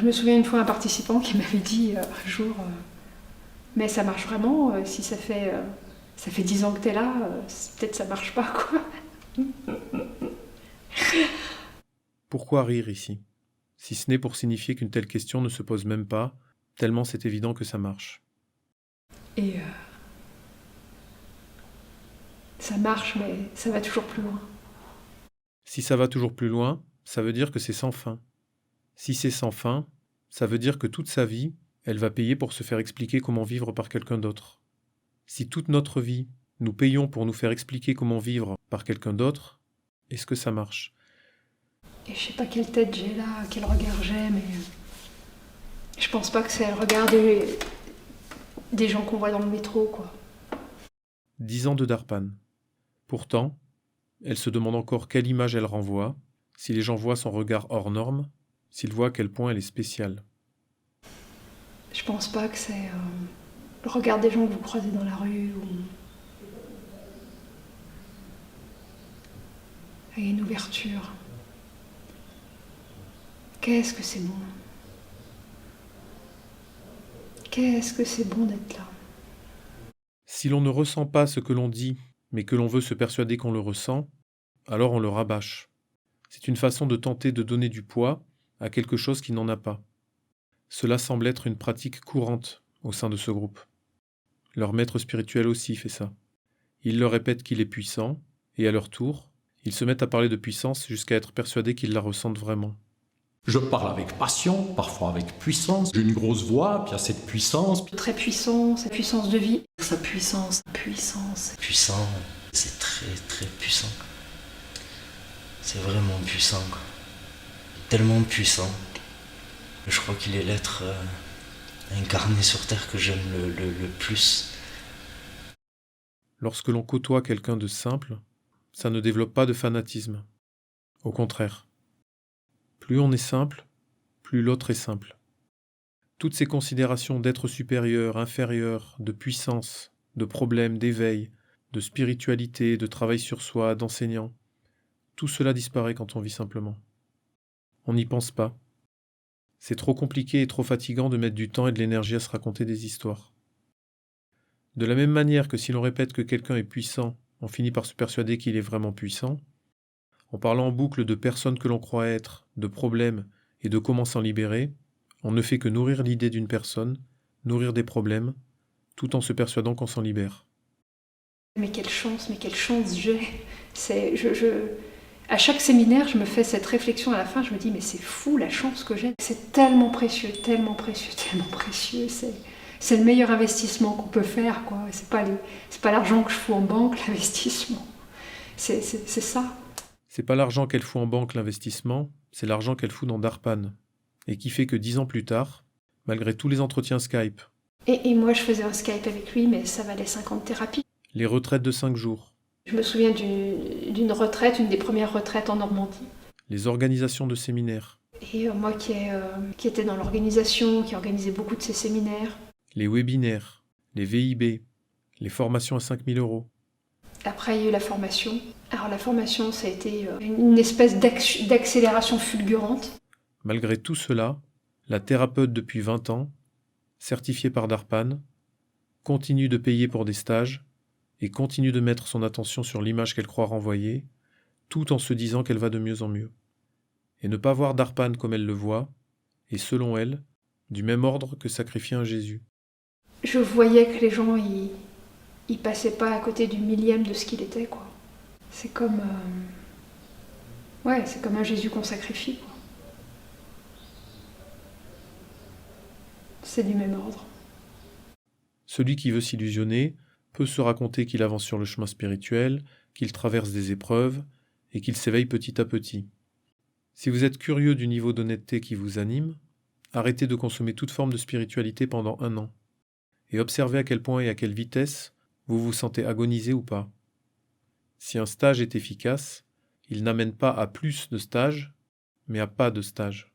Je me souviens une fois un participant qui m'avait dit un jour mais ça marche vraiment, si ça fait 10 ans que t'es là, peut-être ça marche pas, quoi. Pourquoi rire ici? Si ce n'est pour signifier qu'une telle question ne se pose même pas, tellement c'est évident que ça marche. Et ça marche, mais ça va toujours plus loin. Si ça va toujours plus loin, ça veut dire que c'est sans fin. Si c'est sans fin, ça veut dire que toute sa vie, elle va payer pour se faire expliquer comment vivre par quelqu'un d'autre. Si toute notre vie, nous payons pour nous faire expliquer comment vivre par quelqu'un d'autre, est-ce que ça marche? Et je sais pas quelle tête j'ai là, quel regard j'ai, mais je pense pas que c'est le regard des gens qu'on voit dans le métro, quoi. 10 ans de Darpan. Pourtant, elle se demande encore quelle image elle renvoie, si les gens voient son regard hors norme, s'ils voient à quel point elle est spéciale. Je pense pas que c'est le regard des gens que vous croisez dans la rue ou avec une ouverture. Qu'est-ce que c'est bon. Qu'est-ce que c'est bon d'être là. Si l'on ne ressent pas ce que l'on dit, mais que l'on veut se persuader qu'on le ressent, alors on le rabâche. C'est une façon de tenter de donner du poids à quelque chose qui n'en a pas. Cela semble être une pratique courante au sein de ce groupe. Leur maître spirituel aussi fait ça. Il leur répète qu'il est puissant, et à leur tour, ils se mettent à parler de puissance jusqu'à être persuadés qu'ils la ressentent vraiment. Je parle avec passion, parfois avec puissance. J'ai une grosse voix, puis il y a cette puissance. Très puissant, sa puissance de vie. Sa puissance, puissant, c'est très très puissant. C'est vraiment puissant, quoi. Tellement puissant. Je crois qu'il est l'être incarné sur Terre que j'aime le plus. Lorsque l'on côtoie quelqu'un de simple, ça ne développe pas de fanatisme. Au contraire. Plus on est simple, plus l'autre est simple. Toutes ces considérations d'être supérieur, inférieur, de puissance, de problème, d'éveil, de spiritualité, de travail sur soi, d'enseignant, tout cela disparaît quand on vit simplement. On n'y pense pas. C'est trop compliqué et trop fatigant de mettre du temps et de l'énergie à se raconter des histoires. De la même manière que si l'on répète que quelqu'un est puissant, on finit par se persuader qu'il est vraiment puissant, en parlant en boucle de personnes que l'on croit être, de problèmes et de comment s'en libérer, on ne fait que nourrir l'idée d'une personne, nourrir des problèmes, tout en se persuadant qu'on s'en libère. Mais quelle chance j'ai. À chaque séminaire, je me fais cette réflexion à la fin, je me dis mais c'est fou la chance que j'ai. C'est tellement précieux, tellement précieux, tellement précieux. C'est le meilleur investissement qu'on peut faire, quoi. C'est pas l'argent que je fous en banque, l'investissement. C'est ça. C'est pas l'argent qu'elle fout en banque, l'investissement, c'est l'argent qu'elle fout dans Darpan. Et qui fait que 10 ans plus tard, malgré tous les entretiens Skype, Et moi, je faisais un Skype avec lui, mais ça valait 50 thérapies. les retraites de 5 jours, Je me souviens d'une retraite, une des premières retraites en Normandie. les organisations de séminaires, Et moi qui étais dans l'organisation, qui organisait beaucoup de ces séminaires. les webinaires, les VIB, les formations à 5 000 €. Après, il y a eu la formation. Alors la formation, ça a été une espèce d'accélération fulgurante. Malgré tout cela, la thérapeute depuis 20 ans, certifiée par Darpan, continue de payer pour des stages et continue de mettre son attention sur l'image qu'elle croit renvoyer, tout en se disant qu'elle va de mieux en mieux. Et ne pas voir Darpan comme elle le voit est, selon elle, du même ordre que sacrifier un Jésus. Je voyais que les gens, ils passaient pas à côté du millième de ce qu'il était, quoi. C'est comme... c'est comme un Jésus qu'on sacrifie, quoi. C'est du même ordre. Celui qui veut s'illusionner peut se raconter qu'il avance sur le chemin spirituel, qu'il traverse des épreuves et qu'il s'éveille petit à petit. Si vous êtes curieux du niveau d'honnêteté qui vous anime, arrêtez de consommer toute forme de spiritualité pendant 1 an et observez à quel point et à quelle vitesse vous vous sentez agoniser ou pas. Si un stage est efficace, il n'amène pas à plus de stages, mais à pas de stages.